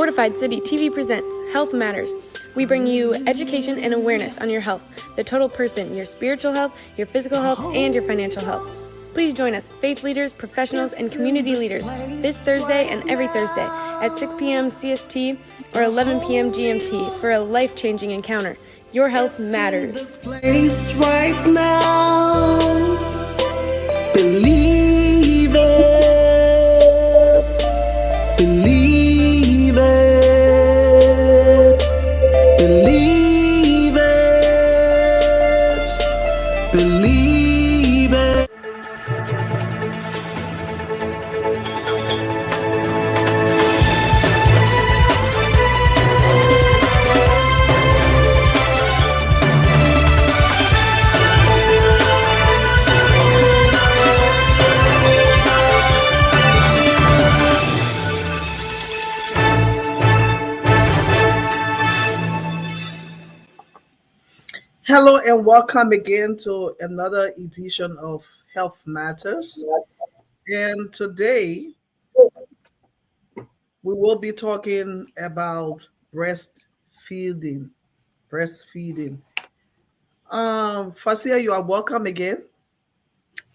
Fortified City TV presents Health Matters. We bring you education and awareness on your health, the total person, your spiritual health, your physical health, and your financial health. Please join us, faith leaders, professionals, and community leaders, this Thursday and every Thursday at 6 p.m. CST or 11 p.m. GMT for a life-changing encounter. Your health matters. This place right now. Believe it. Believe it. Believe it. Believe it. Hello and welcome again to another edition of Health Matters. And today we will be talking about breastfeeding. Breastfeeding. Fasia, you are welcome again.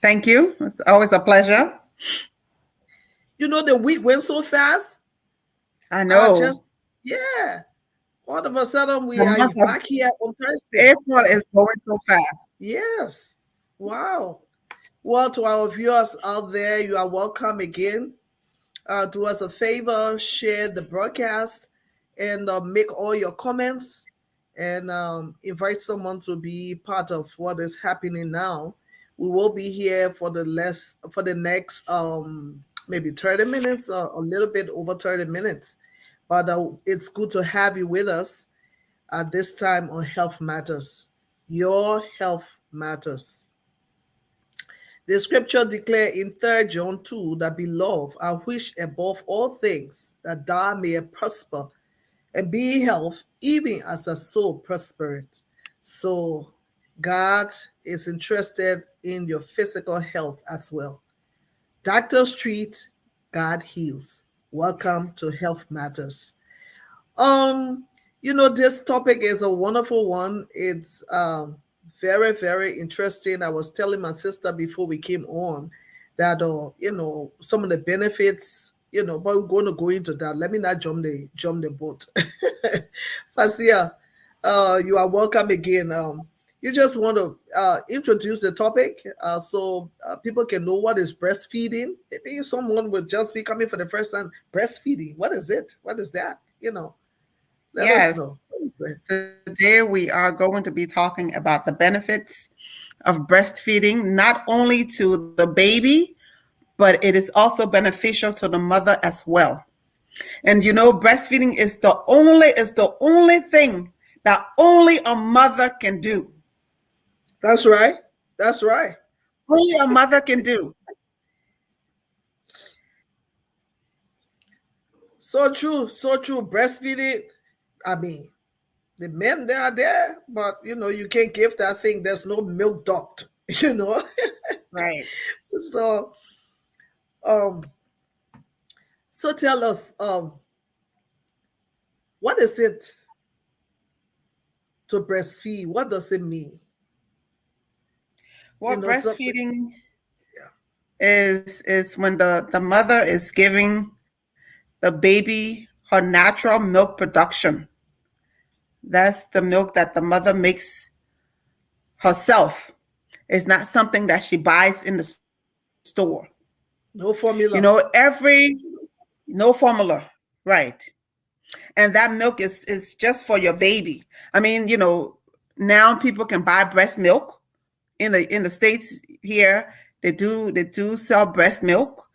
Thank you. It's always a pleasure. You know, the week went so fast. I know. All of a sudden we The are month of back here on Thursday. April is going so fast. Yes. Wow. Well, to our viewers out there, you are welcome again. Do us a favor, share the broadcast, and make all your comments, and invite someone to be part of what is happening now. We will be here for the next maybe 30 minutes or a little bit over 30 minutes. But it's good to have you with us at this time on Health Matters. Your health matters. The scripture declares in 3 John 2 that, beloved, I wish above all things that thou mayest prosper and be in health, even as thy soul prospereth. So God is interested in your physical health as well. Doctors treat, God heals. Welcome to Health Matters. This topic is a wonderful one. It's very, very interesting. I was telling my sister before we came on that some of the benefits, but we're going to go into that. Let me not jump the boat. Fasia, you are welcome again. You just want to introduce the topic so people can know what is breastfeeding. Maybe someone would just be coming for the first time. Breastfeeding, what is it? What is that? Let us know. Today we are going to be talking about the benefits of breastfeeding, not only to the baby, but it is also beneficial to the mother as well. And breastfeeding is the only thing that only a mother can do. That's right. That's right. Only a mother can do. So true. So true. Breastfeeding, I mean, the men, they are there, but, you can't give that thing. There's no milk duct, Right. So tell us, what is it to breastfeed? What does it mean? Well, breastfeeding is when the mother is giving the baby her natural milk production. That's the milk that the mother makes herself. It's not something that she buys in the store. No formula. No formula, right? And that milk is just for your baby. I mean, now people can buy breast milk in the States here. They do sell breast milk,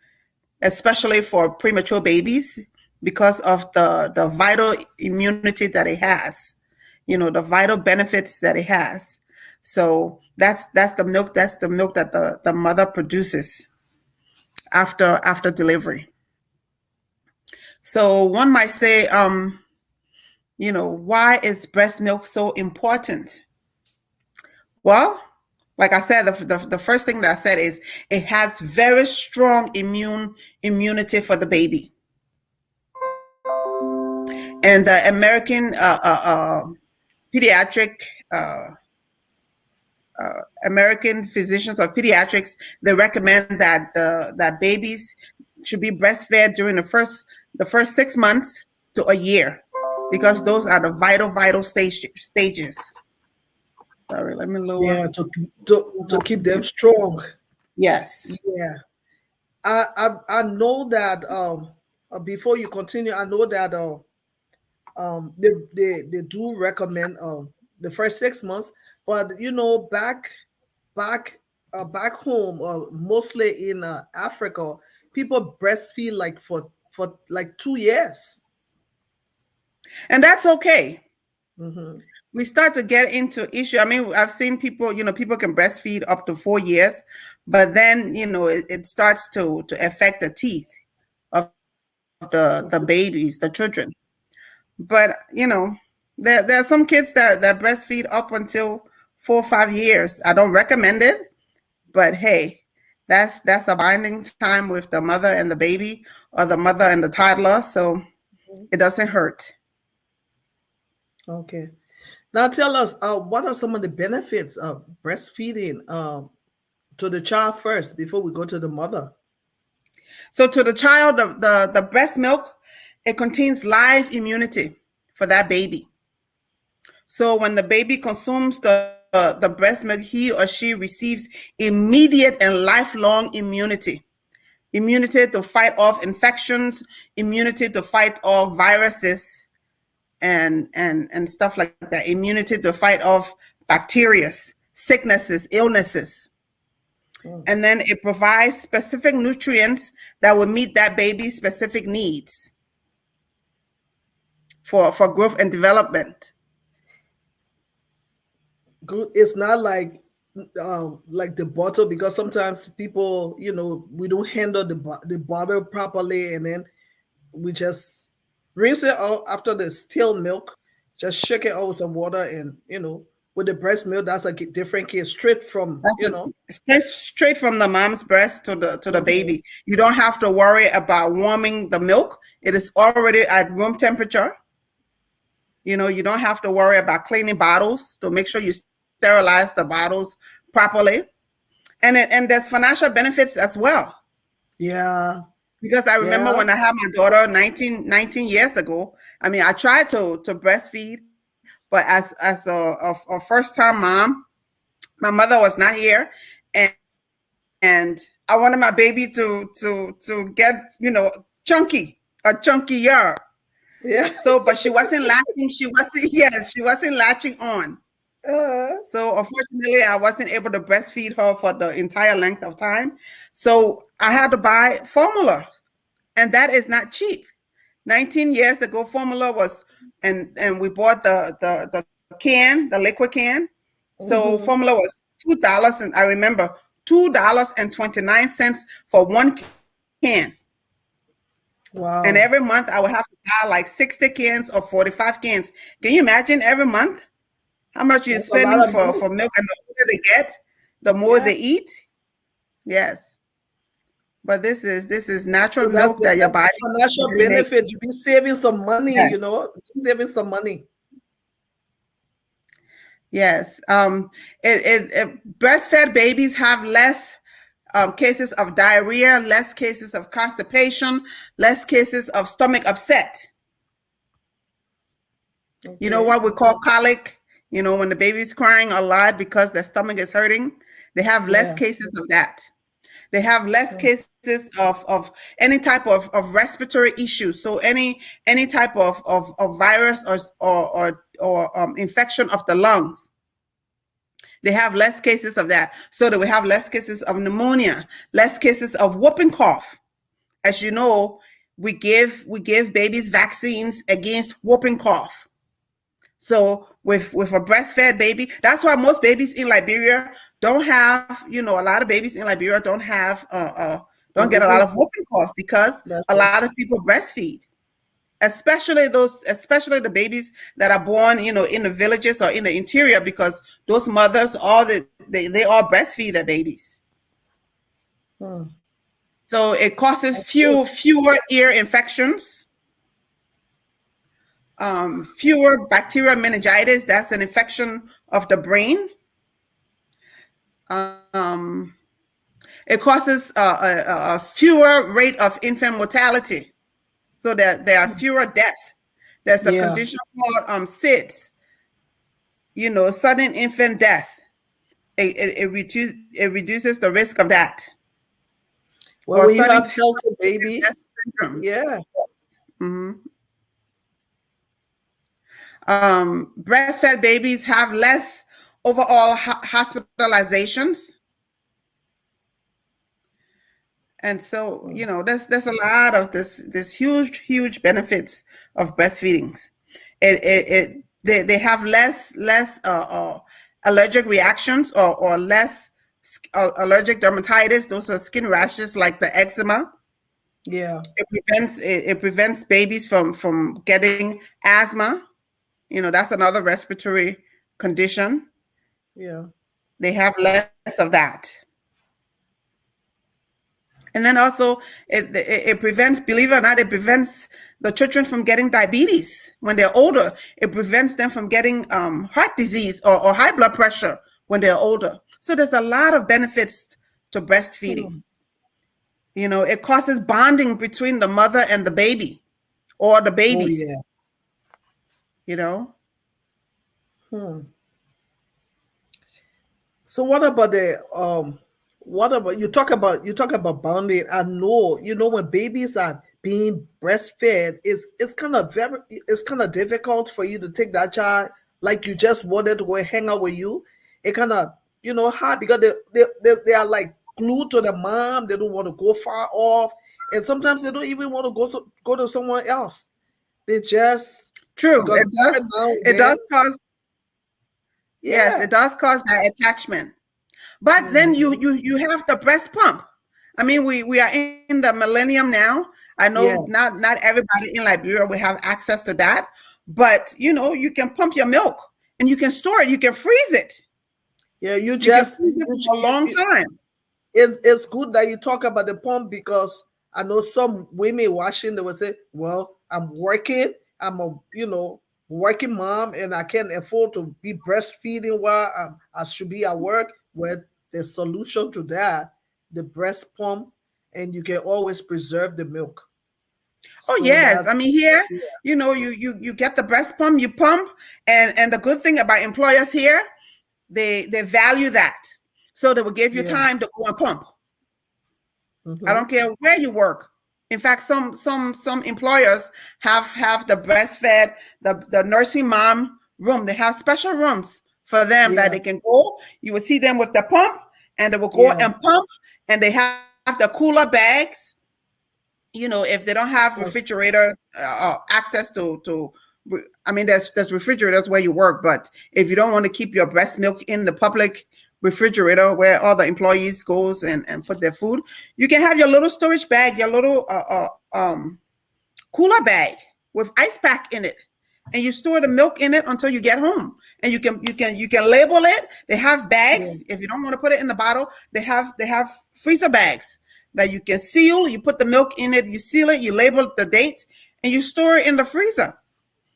especially for premature babies, because of the vital immunity that it has, the vital benefits that it has. So that's the milk that the mother produces after delivery. So one might say, why is breast milk so important? Well, like I said, the first thing that I said is it has very strong immunity for the baby. And the American pediatric American physicians of pediatrics, they recommend that that babies should be breastfed during the first 6 months to a year, because those are the vital stages. Sorry, let me lower. Yeah, to keep them strong. Yes. Yeah. I know that before you continue, I know that they do recommend the first 6 months, but back home, mostly in Africa, people breastfeed like for like 2 years. And that's okay. Hmm. We start to get into issue. I mean, I've seen people, people can breastfeed up to 4 years, but then, it starts to affect the teeth of the babies, the children. But, there are some kids that breastfeed up until 4 or 5 years. I don't recommend it, but hey, that's a binding time with the mother and the baby, or the mother and the toddler. So it doesn't hurt. Okay. Now tell us, what are some of the benefits of breastfeeding to the child first before we go to the mother? So to the child, the breast milk, it contains live immunity for that baby. So when the baby consumes the breast milk, he or she receives immediate and lifelong immunity. Immunity to fight off infections, immunity to fight off viruses and stuff like that, immunity to fight off bacteria, sicknesses, illnesses. And then it provides specific nutrients that will meet that baby's specific needs for growth and development. Good. It's not like the bottle, because sometimes people, we don't handle the bottle properly, and then we just rinse it out after the still milk, just shake it out with some water, and with the breast milk, that's a different case, straight from Straight from the mom's breast to the Mhm. baby. You don't have to worry about warming the milk. It is already at room temperature. You don't have to worry about cleaning bottles to make sure you sterilize the bottles properly. And there's financial benefits as well. Yeah. Because I remember Yeah. when I had my daughter 19 years ago, I mean, I tried to breastfeed, but as a first time mom, my mother was not here, and I wanted my baby to get, chunky, a chunkier. Yeah. So, but she wasn't latching. She wasn't latching on. So unfortunately, I wasn't able to breastfeed her for the entire length of time. So I had to buy formula, and that is not cheap. 19 years ago, formula was, and we bought the can, the liquid can. So Mhm. formula was $2, and I remember $2.29 for one can. And Wow. every month I would have to buy like 60 cans or 45 cans. Can you imagine every month how much you're That's a lot spending of money. for milk? And the older they get, the more Yeah. they eat. Yes. But this is natural So that's milk that your body the financial really makes. benefit. You be saving some money, Yes. saving some money. Yes. Breastfed babies have less cases of diarrhea, less cases of constipation, less cases of stomach upset. You know Okay. what we call colic? When the baby's crying a lot because their stomach is hurting, they have less Yeah. cases of that. They have less Mm. cases of any type of respiratory issues. So any type of virus or infection of the lungs. They have less cases of that. So that we have less cases of pneumonia, less cases of whooping cough. As you know, we give babies vaccines against whooping cough. So with a breastfed baby, that's why most babies in Liberia don't have, a lot of babies in Liberia The don't get a lot whooping of cough. whooping cough because That's a right. lot of people breastfeed, especially the babies that are born, in the villages or in the interior, because those mothers, they all breastfeed their babies. Hmm. So it causes That's good. fewer ear infections. Fewer bacterial meningitis, that's an infection of the brain. Um, it causes a fewer rate of infant mortality, so that there are fewer deaths. There's a Yeah. condition called SIDS, sudden infant death. It reduces the risk of that, Well, or when you sudden have healthy baby, death syndrome. yeah. Mhm. Breastfed babies have less overall hospitalizations. And so, Mm. there's a lot of this huge benefits of breastfeeding. They have less allergic reactions, or less allergic dermatitis. Those are skin rashes like the eczema. Yeah. It prevents babies from getting asthma. That's another respiratory condition. Yeah. They have less of that. And then also it prevents, believe it or not, it prevents the children from getting diabetes when they're older. It prevents them from getting heart disease, or high blood pressure when they're older. So there's a lot of benefits to breastfeeding. Hmm. It causes bonding between the mother and the baby, or the Oh babies. yeah. You know. Hmm. So what about you talk about bonding? I know, when babies are being breastfed, it's kind of difficult for you to take that child, like you just wanted to go and hang out with you. It kind of, hard, because they are like glued to the mom. They don't want to go far off, and sometimes they don't even want to go to someone else. They just, True. because every now and It then, does cause. Yes, yeah. it does cause that attachment. But then Hmm. you have the breast pump. I mean, we are in the millennium now. I know Yeah. not everybody in Liberia will have access to that, but you can pump your milk, and you can store it. You can freeze it. Yeah, you You can just freeze it for a long time. it's good that you talk about the pump, because I know some women watching, they will say, "Well, I'm working. I'm a working mom, and I can't afford to be breastfeeding while I should be at work." Well, the solution to that, the breast pump, and you can always preserve the milk. Oh So yes, I that's, mean here, yeah, you get the breast pump, you pump, and the good thing about employers here, they value that, so they will give you yeah, time to go and pump. I mm-hmm, don't care where you work. In fact, some employers have the breastfed, the nursing mom room. They have special rooms for them that yeah, they can go. You will see them with the pump, and they will go yeah, and pump, and they have the cooler bags. If they don't have that's- refrigerator access to, I mean, there's refrigerators where you work, but if you don't want to keep your breast milk in the public refrigerator where all the employees goes and put their food, you can have your little storage bag, your little cooler bag with ice pack in it, and you store the milk in it until you get home. And you can label it. They have yeah, bags. If you don't want to put it in the bottle, they have freezer bags that you can seal. You put the milk in it, you seal it, you label the dates, and you store it in the freezer.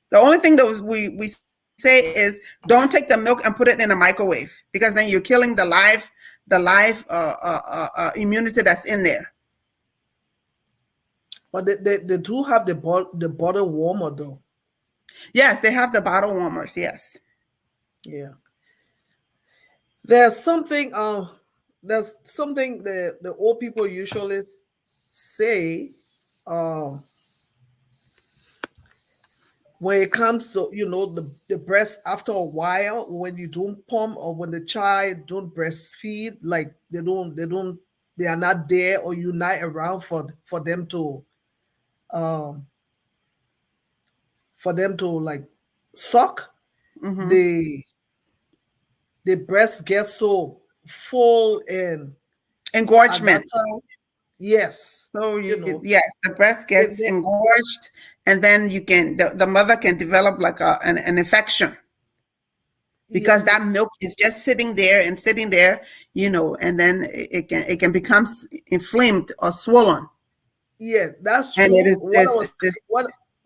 The only thing that we say is don't take the milk and put it in a microwave, because then you're killing the live immunity that's in there. but they do have the bottle warmer though. Yes, they have the bottle warmers. Yes. Yeah. There's something the old people usually say, um when it comes to, the breast, after a while, when you don't pump, or when the child don't breastfeed, like they are not there, or you're not around for them to, um like suck, Mm-hmm. the breast gets so full, and at that Engorgement. time, yes, So you know yes, the breast it, gets engorged, and then the mother can develop like an infection, yeah, because that milk is just sitting there, and then it can become inflamed or swollen, yeah, that's and it true. is this this.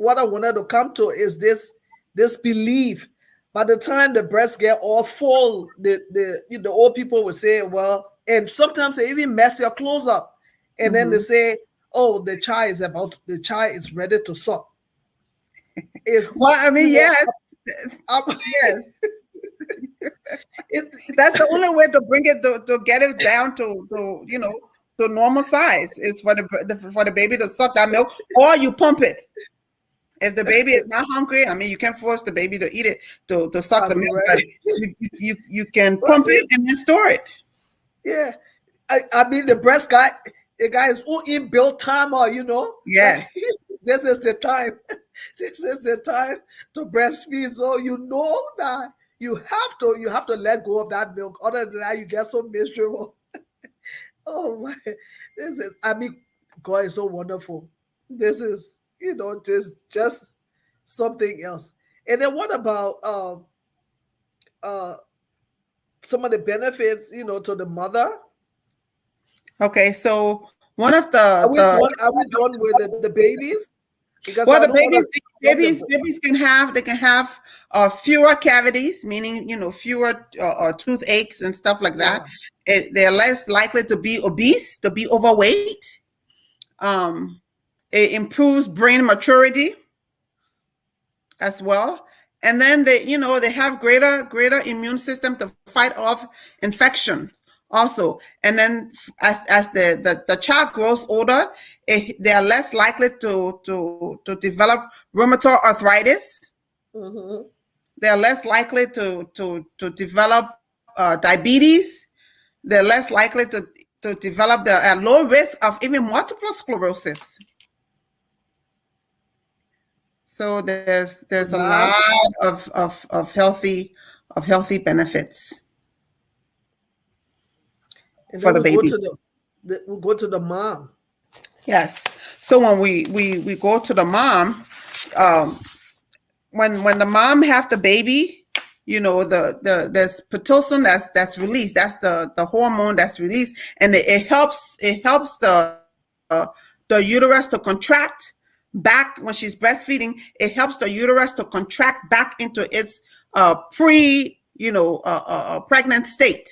what I wanted to come to is this belief. By the time the breasts get all full, the old people will say, well, and sometimes they even mess your clothes up, and then they say, oh, the child is ready to suck. It's Well, I mean, yes, yes. that's the only way to bring it to get it down to to normal size is for the baby to suck that milk, or you pump it. If the baby is not hungry, I mean, you can force the baby to eat it to suck the milk, but you can pump it and then store it. Yeah, I mean the guy is all inbuilt timer, Yes. This is the time. This is the time to breastfeed. So you know that you have to let go of that milk. Other than that, you get so miserable. Oh my, God is so wonderful. This is, this just something else. And then what about uh some of the benefits, to the mother? Okay, so one of Are we done with the babies? Because well, I the don't want to babies can have fewer cavities, meaning fewer toothaches and stuff like that. They're less likely to be obese, to be overweight. It improves brain maturity as well, and then they have greater immune system to fight off infection also. And then as the child grows older, they are less likely to develop rheumatoid arthritis. Mm-hmm. They are less likely to develop diabetes. They're less likely to develop the low risk of even multiple sclerosis. So there's a lot of healthy benefits And for then the baby. we go to the mom. Yes. So when we go to the mom, when the mom have the baby, there's pitocin that's released. That's the hormone that's released, and it helps the uterus to contract back when she's breastfeeding. It helps the uterus to contract back into its pregnant state.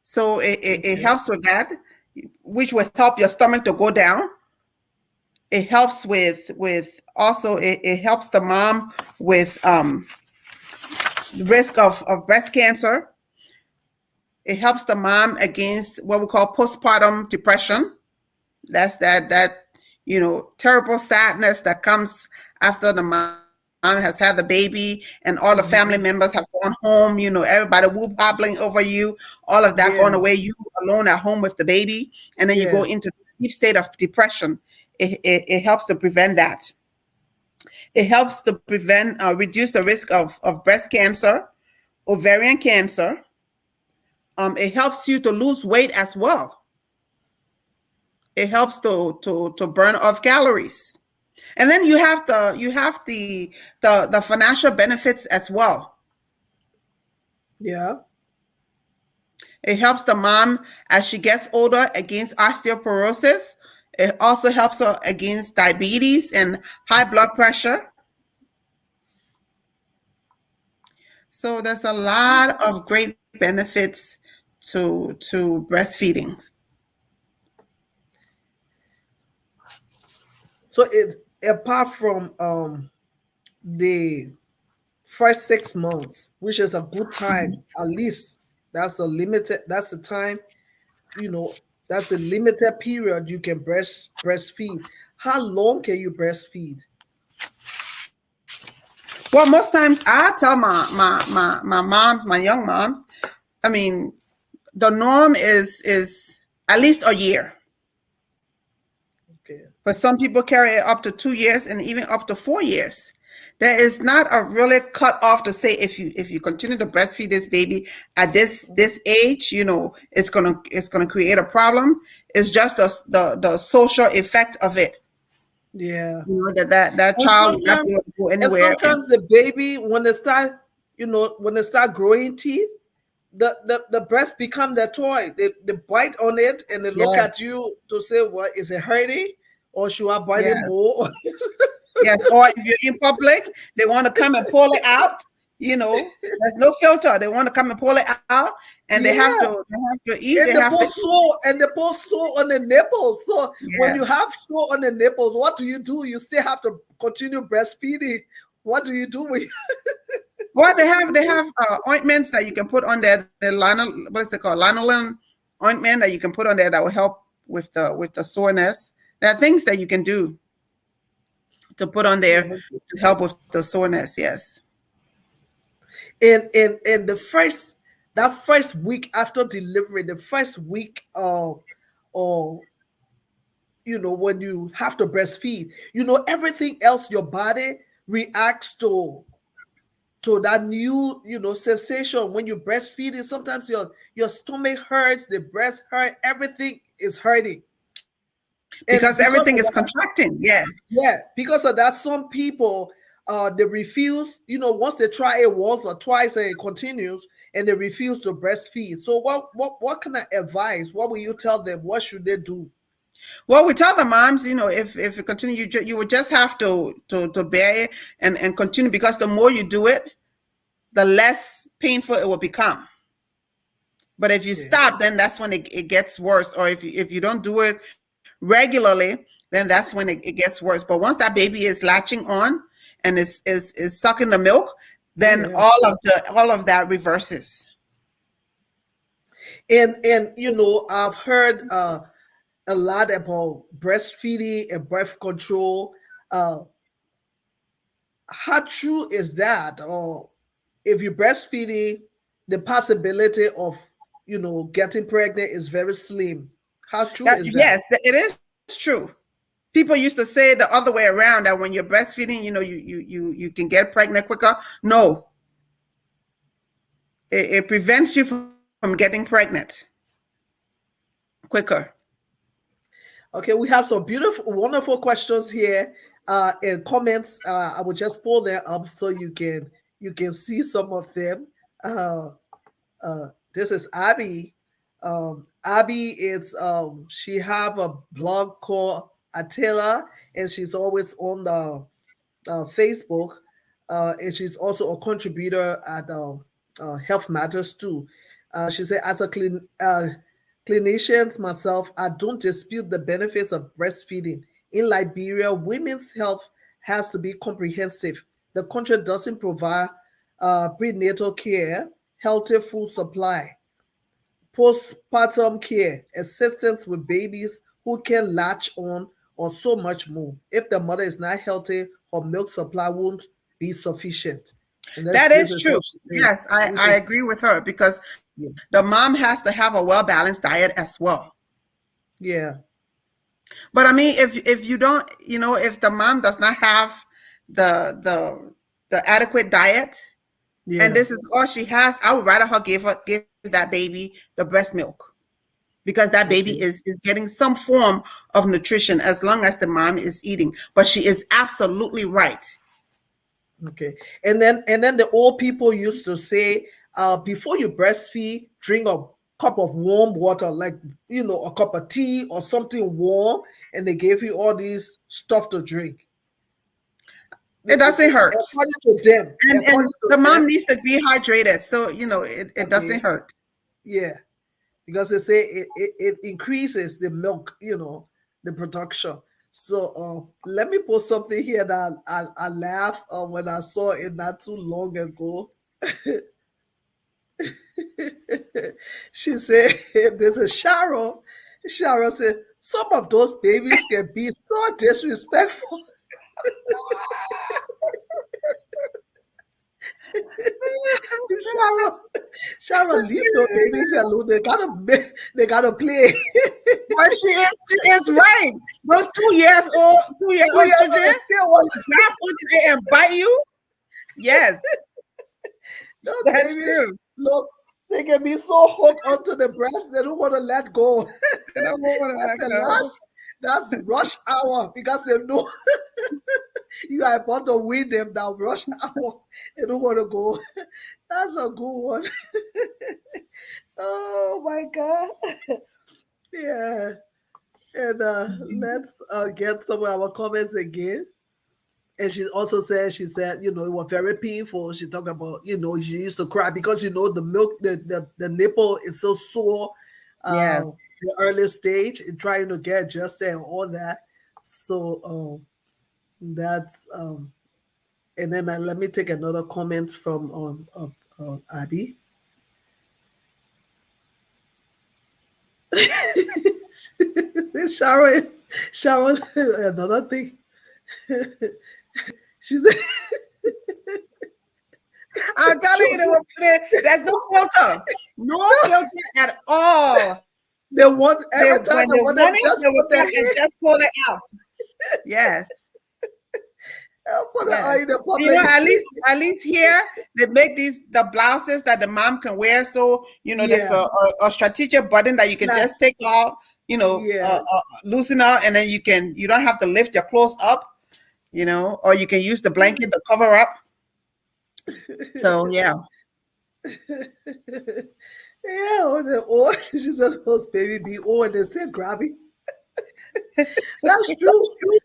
So it helps with that, which will help your stomach to go down. It helps with also it helps the mom with the risk of breast cancer. It helps the mom against what we call postpartum depression. That's that terrible sadness that comes after the mom has had the baby and all the family members have gone home, everybody whoop hobbling over you, all of that going away, you alone at home with the baby, and then you go into a deep state of depression. It helps to prevent that. It helps to reduce the risk of breast cancer, ovarian cancer. It helps you to lose weight as well. It helps to burn off calories. And then you have the financial benefits as well. Yeah. It helps the mom as she gets older against osteoporosis. It also helps her against diabetes and high blood pressure. So there's a lot of great benefits to breastfeeding. So apart from the first 6 months, which is a good time, at least that's the time, that's the limited period you can breastfeed. How long can you breastfeed? Well, most times I tell my moms, my young moms, I mean, the norm is at least a year. Okay. But some people carry it up to 2 years and even up to 4 years. There is not a really cut off to say if you continue to breastfeed this baby at this age, it's gonna create a problem. It's just the social effect of it. Yeah. That child will not be able to go anywhere. And sometimes the baby, when they start growing teeth, the breast become their toy. They bite on it and they look at you to say, "What is it hurting? Or should I bite it more?" Yes, or if you're in public, they want to come and pull it out. There's no filter. They want to come and pull it out, and Yeah. they have to eat. They And they have to put eat. sore and they put sore on the nipples. So when you Yes. have sore on the nipples, what do? You still have to continue breastfeeding. What do you do with Well, they have ointments that you can put on there. The what is it called? Lanolin ointment that you can put on there that will help with the soreness. There are things that you can do to put on there to help with the soreness. Yes. in the first week after delivery, the first week or when you have to breastfeed, everything else your body reacts to that new sensation when you breastfeeding. Sometimes your stomach hurts, the breast hurt, everything is hurting. And Because because everything of is that, contracting. Yes. yeah, because of that, some people they refuse, once they try it once or twice and it continues, and they refuse to breastfeed. So what kind of advice, what will you tell them, what should they do? Well, we tell the moms, if you continue, you would just have to bear it and continue, because the more you do it, the less painful it will become. But if you Okay. stop, then that's when it gets worse. Or if you don't do it regularly, then that's when it gets worse. But once that baby is latching on and is sucking the milk, then Yeah. all of that reverses. And I've heard a lot about breastfeeding and birth control. How true is that? Or if you're breastfeeding, the possibility of getting pregnant is very slim. How true That is that? yes, it is true. People used to say the other way around, that when you're breastfeeding, you can get pregnant quicker. No, it prevents you from getting pregnant quicker. Okay, we have some beautiful, wonderful questions here in comments. I will just pull them up so you can see some of them. Uh, this is Abby. Abby is she have a blog called Attila, and she's always on the Facebook, and she's also a contributor at Health Matters too. She said, as a clinicians myself, I don't dispute the benefits of breastfeeding. In Liberia, women's health has to be comprehensive. The country doesn't provide prenatal care, healthy food supply, postpartum care, assistance with babies who can latch on, or so much more. If the mother is not healthy, her milk supply won't be sufficient. And That this is is true. what she said, Yes, which I is agree with her, because yeah, the mom has to have a well-balanced diet as well. yeah, But I mean, if you don't, if the mom does not have the adequate diet, and yeah. this is all she has, I would rather give that baby the breast milk, because that baby Okay. is getting some form of nutrition as long as the mom is eating. But she is absolutely right. Okay. And then the old people used to say, before you breastfeed, drink a cup of warm water, like a cup of tea or something warm, and they gave you all these stuff to drink. It doesn't hurt, According to them, and according to the them, mom needs to be hydrated, so it doesn't okay, hurt. yeah, because they say it increases the milk, the production. So let me put something here that I laughed when I saw it not too long ago. She said, "There's a Sharon." Sharon said, "Some of those babies can be so disrespectful." Sharon, Sharon, leave those babies alone. They gotta play. But she is right. Those 2 years old, 2 year 2 years old old, children they still want to grab onto it and bite you. Yes, those that's babies. true. Look, they can be so hooked onto the breast, they don't want to let go. They don't want to That's let the go. last. That's rush hour because they know you are about to win them that rush hour. They don't want to go. That's a good one. Oh my god. Yeah. And let's get some of our comments again. And she said, it was very painful. She talked about, she used to cry because, the milk, the nipple is so sore, Yes. the early stage, and trying to get adjusted and all that. So that's, and then let me take another comment from Abby. Sharon, Sharon, another thing. She said, I'm telling you, there's no filter. No filter at all. they want every time When they they want want to it, just they will put their come and hand, just pull it out. Yes. put it Yes. in the You know, public. at least here they make the blouses that the mom can wear. So there's Yeah, a strategic button that you can nah, just take off. yeah. Loosen up, and then you don't have to lift your clothes up. Or you can use the blanket to cover up. So yeah. Yeah, or the or she said those baby be old and they still grabbing. That's true.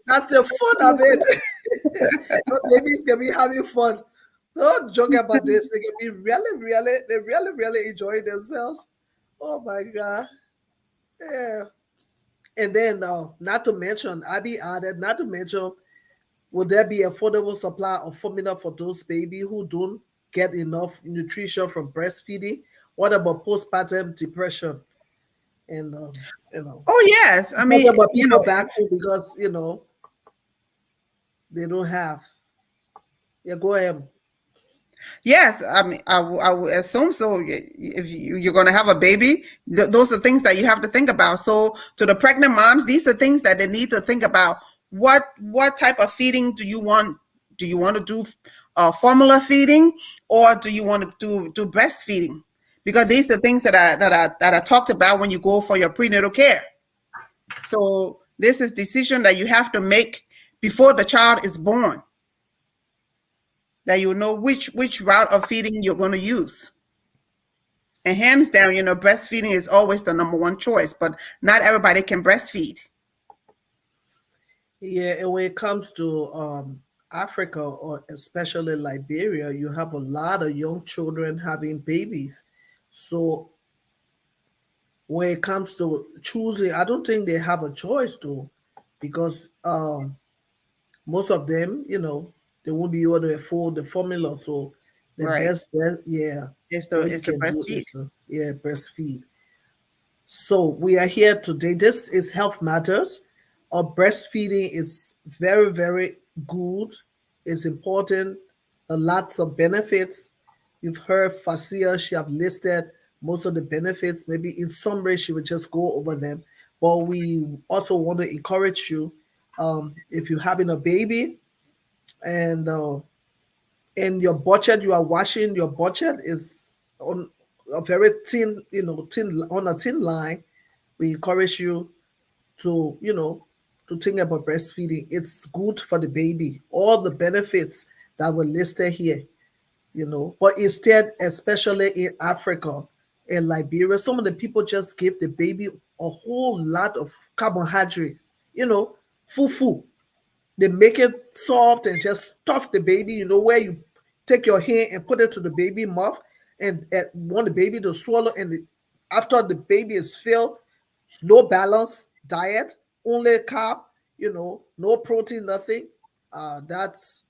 That's the fun of it. Those babies can be having fun. Don't joke about this. They can be really enjoying themselves. Oh my god. Yeah. And then not to mention, Abby added, not to mention, will there be affordable supply of formula for those baby who don't get enough nutrition from breastfeeding? What about postpartum depression? And Oh yes. I what mean, about people back home because they don't have? Yeah, go ahead. yes. I mean, I would assume so. If you're going to have a baby, those are things that you have to think about. So, to the pregnant moms, these are things that they need to think about. What type of feeding do you want? Do you want to do formula feeding, or do you want to do breastfeeding? Because these are things that are talked about when you go for your prenatal care. So, this is decision that you have to make before the child is born, that you know which route of feeding you're going to use. And hands down, breastfeeding is always the number one choice, but not everybody can breastfeed. Yeah, and when it comes to Africa or especially Liberia, you have a lot of young children having babies. So when it comes to choosing, I don't think they have a choice though, because most of them, they won't be able to afford the formula. So the Right. best bet, yeah, It's the what you it's the can do breastfeed. is breastfeed. So we are here today. This is Health Matters. Breastfeeding is very, very good. It's important. Lots of benefits. You've heard Fasia, she have listed most of the benefits. Maybe in summary, she would just go over them. But we also want to encourage you, if you're having a baby and in your budget, you are watching your budget is on a very thin, thin on a thin line. We encourage you to, to think about breastfeeding. It's good for the baby. All the benefits that were listed here, But instead, especially in Africa and Liberia, some of the people just give the baby a whole lot of carbohydrate, fufu. They make it soft and just stuff the baby, where you take your hand and put it to the baby mouth and want the baby to swallow. And after the baby is filled, no balance diet, only carb, no protein, nothing. That's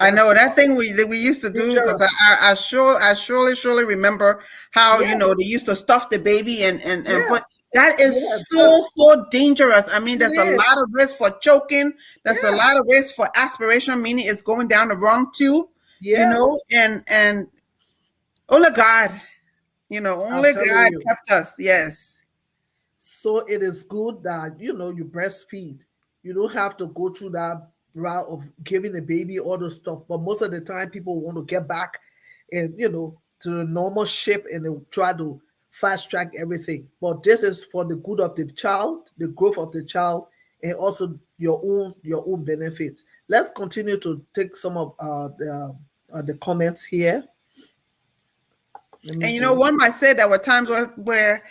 I know that's that thing we used to do, because dangerous. I surely remember how Yeah, they used to stuff the baby, and yeah, but that is yeah. so dangerous. I mean, It there's a lot is. of risk for choking. There's a Yeah. lot of risk for aspiration, meaning it's going down the wrong tube. Yes. And only God, I'm only telling God you. kept us. Yes. So it is good that you breastfeed. You don't have to go through that route of giving the baby all the stuff. But most of the time, people want to get back and to the normal shape, and they try to fast track everything. But this is for the good of the child, the growth of the child, and also your own benefits. Let's continue to take some of the comments here. Let me And see. one might say there were times where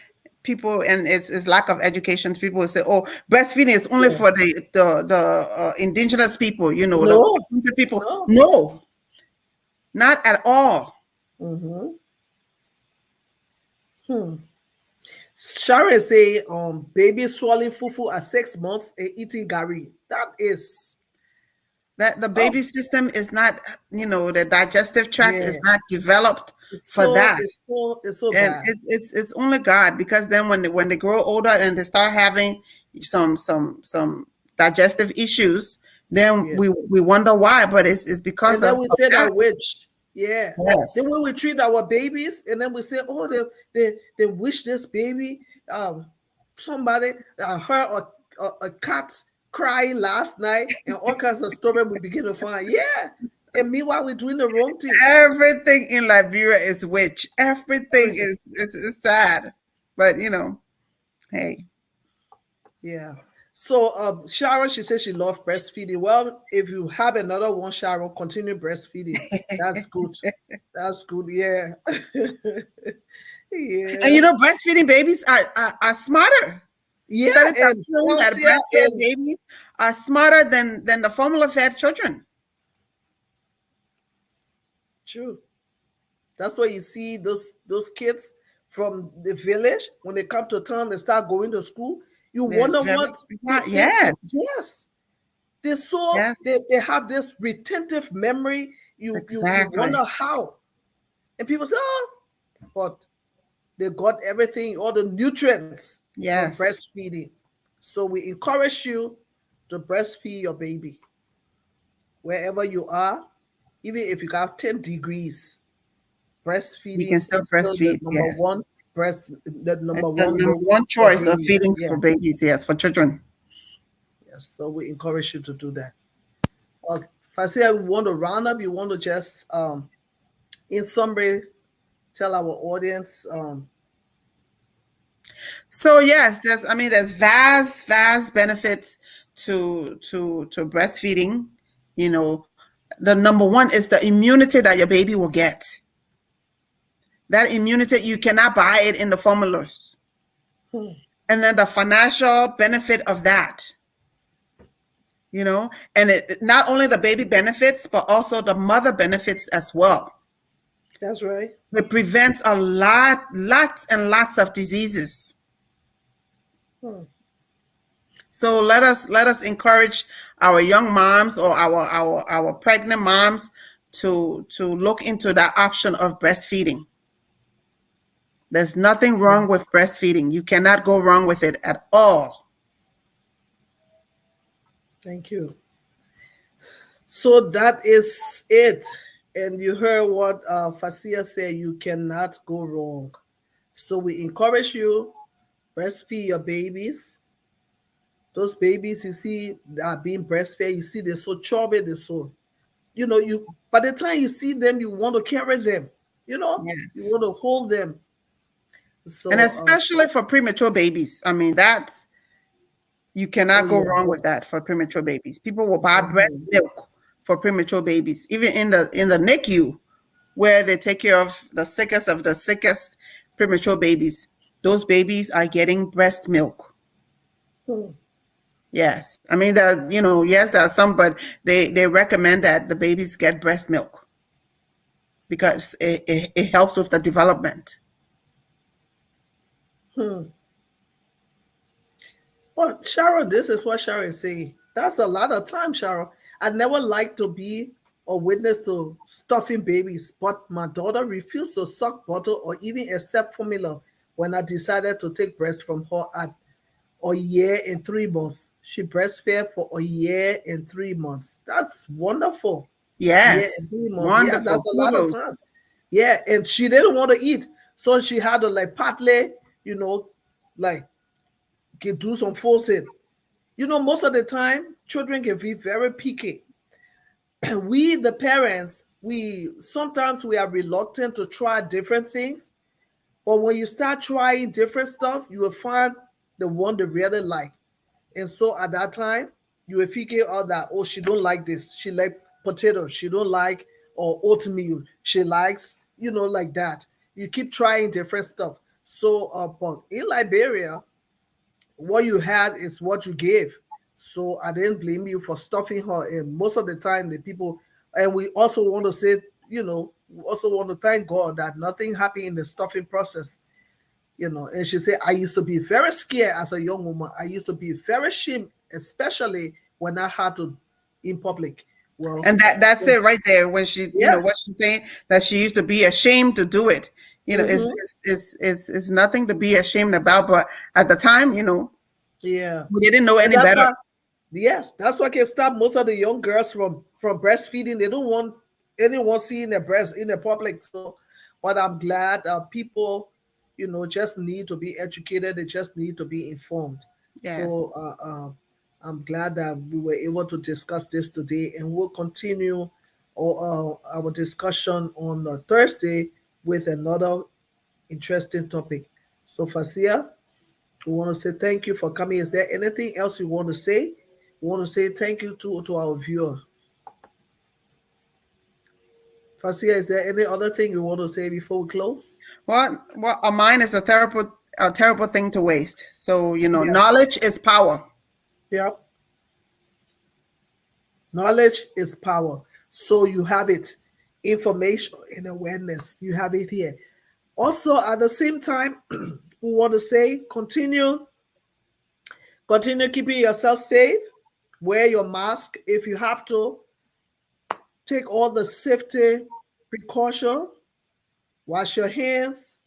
people, and it's lack of education. People will say, "Oh, breastfeeding is only Yeah. for the indigenous people, the No, people." no. No, not at all. Mm-hmm. Sharon say, baby swallowing fufu at 6 months and eating gari. That is, That the oh baby system is not, the digestive tract is yeah, not developed it's for so that. it's so it's so And bad. it's only God, because then when they grow older and they start having some digestive issues, then Yeah. we wonder why, but it's because And then we of say that. that witch. Yeah. Then Yes, when we treat our babies, and then we say, oh, they wish this baby, somebody, her a cat crying last night, and all kinds of stories we begin to find. Yeah. And meanwhile, we're doing the wrong thing. everything in Liberia is witch. Everything Everything. is it's sad, but hey. Yeah. So Sharon, she says she loves breastfeeding. Well, if you have another one, Sharon, continue breastfeeding. That's good. That's good. Yeah. And Yeah. breastfeeding babies are smarter. Yeah, Studies have and shown that healthier breastfed and babies are smarter than the formula fed children. true. That's why you see those kids from the village when they come to town, they start going to school. You They're wonder very what they smart. ate. Yes. Yes, they so Yes. they have this retentive memory. You Exactly. wonder how, and people say, oh, but they got everything, all the nutrients from Yes. breastfeeding. So we encourage you to breastfeed your baby wherever you are, even if you got 10 degrees. You can Breastfeeding still is still the breastfeed. number Yes. one the number It's the one number way one for choice of babies. feeding Yeah, for babies. Yes, for children. yes. So we encourage you to do that. If I say we want to round up, you want to just in summary tell our audience So yes, there's vast benefits to breastfeeding. You know, the number one is the immunity that your baby will get. That immunity, you cannot buy it in the formulas. And then the financial benefit of that, and not only the baby benefits, but also the mother benefits as well. that's right. It prevents lots and lots of diseases. So let us encourage our young moms, or our pregnant moms, to look into that option of breastfeeding. There's nothing wrong with breastfeeding. You cannot go wrong with it at all. Thank you. So that is it. And you heard what Fasia said, you cannot go wrong. So we encourage you, breastfeed your babies. Those babies you see that are being breastfed, you see they're so chubby, they're so, you by the time you see them, you want to carry them, you Yes. want to hold them. And So especially for premature babies. I mean, you oh cannot go yeah. wrong with that for premature babies. People will buy breast Mhm. milk for premature babies, even in the NICU, where they take care of the sickest premature babies. Those babies are getting breast milk. Hmm. Yes. I mean, yes, there are some, but they recommend that the babies get breast milk because it helps with the development. Hmm. Well, Cheryl, this is what Cheryl is saying. That's a lot of time, Cheryl. I never like to be a witness to stuffing babies, but my daughter refused to suck bottle or even accept formula when I decided to take breast from her at a year and 3 months. She breastfed for a year and 3 months. That's wonderful. Year and Yes. 3 months. Yeah, Wonderful. that's a lot of Kudos. time. Yeah, and she didn't want to eat. So she had to like partly, you know, like do some forcing. Most of the time, children can be very picky. And we, the parents, we sometimes we are reluctant to try different things. But when you start trying different stuff, you will find the one they really like. And so at that time, you will figure out that, oh, she don't like this. She like potatoes. She don't like or oatmeal. She likes, like that. You keep trying different stuff. So, but in Liberia, what you had is what you gave. So I didn't blame you for stuffing her. And most of the time, the people, and we also want to say, we also want to thank God that nothing happened in the stuffing process. And she said, I used to be very scared as a young woman. I used to be very ashamed, especially when I had to in public. Well, And that's it right there. When she, yeah. what she's saying, that she used to be ashamed to do it. Hmm. Is nothing to be ashamed about. But at the time, Yeah. we didn't know And any that's better. why, yes, that's what can stop most of the young girls from breastfeeding. They don't want anyone seeing their breast in the public. So, but I'm glad people, just need to be educated. They just need to be informed. Yes. So, I'm glad that we were able to discuss this today, and we'll continue our discussion on Thursday with another interesting topic. So, Fasia, we want to say thank you for coming. Is there anything else you want to say? We want to say thank you to our viewer. Fasia, is there any other thing you want to say before we close? Well, a mind is a terrible thing to waste. So Yeah. knowledge is power. Yeah. Knowledge is power. So you have it. Information and awareness. You have it here. Also, at the same time, we want to say continue keeping yourself safe. Wear your mask if you have to. Take all the safety precaution. Wash your hands.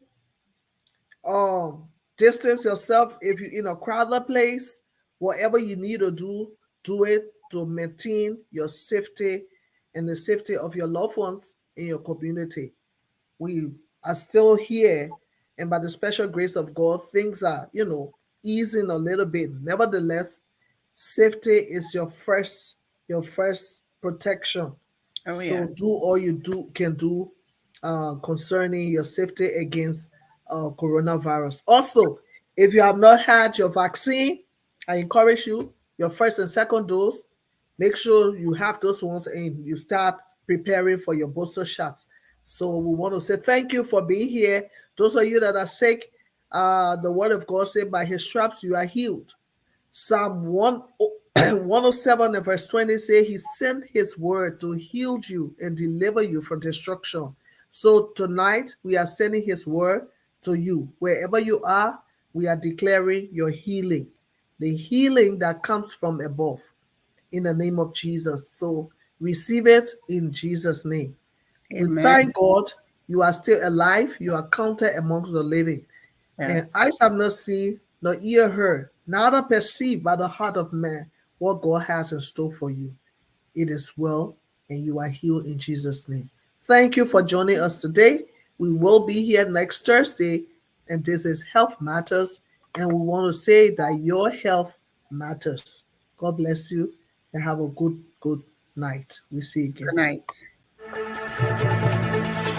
Distance yourself if you're in a crowded place. Whatever you need to do it to maintain your safety and the safety of your loved ones in your community. We are still here, and by the special grace of God, things are, easing a little bit. Nevertheless, safety is your first protection. Oh So yeah. do all you can do concerning your safety against coronavirus. Also, if you have not had your vaccine, I encourage you, your first and second dose, make sure you have those ones and you start preparing for your booster shots. So we want to say thank you for being here. Those of you that are sick, the word of God said, by his stripes you are healed. Psalm 107 and verse 20 say he sent his word to heal you and deliver you from destruction. So tonight we are sending his word to you. Wherever you are, we are declaring your healing, the healing that comes from above in the name of Jesus. So receive it in Jesus' name. We Amen. thank God you are still alive. You are counted amongst the living. And Yes. eyes have not seen, nor ear heard, neither perceived by the heart of man what God has in store for you. It is well, and you are healed in Jesus' name. Thank you for joining us today. We will be here next Thursday, and this is Health Matters. And we want to say that your health matters. God bless you, and have a good night. We see you Good again. night.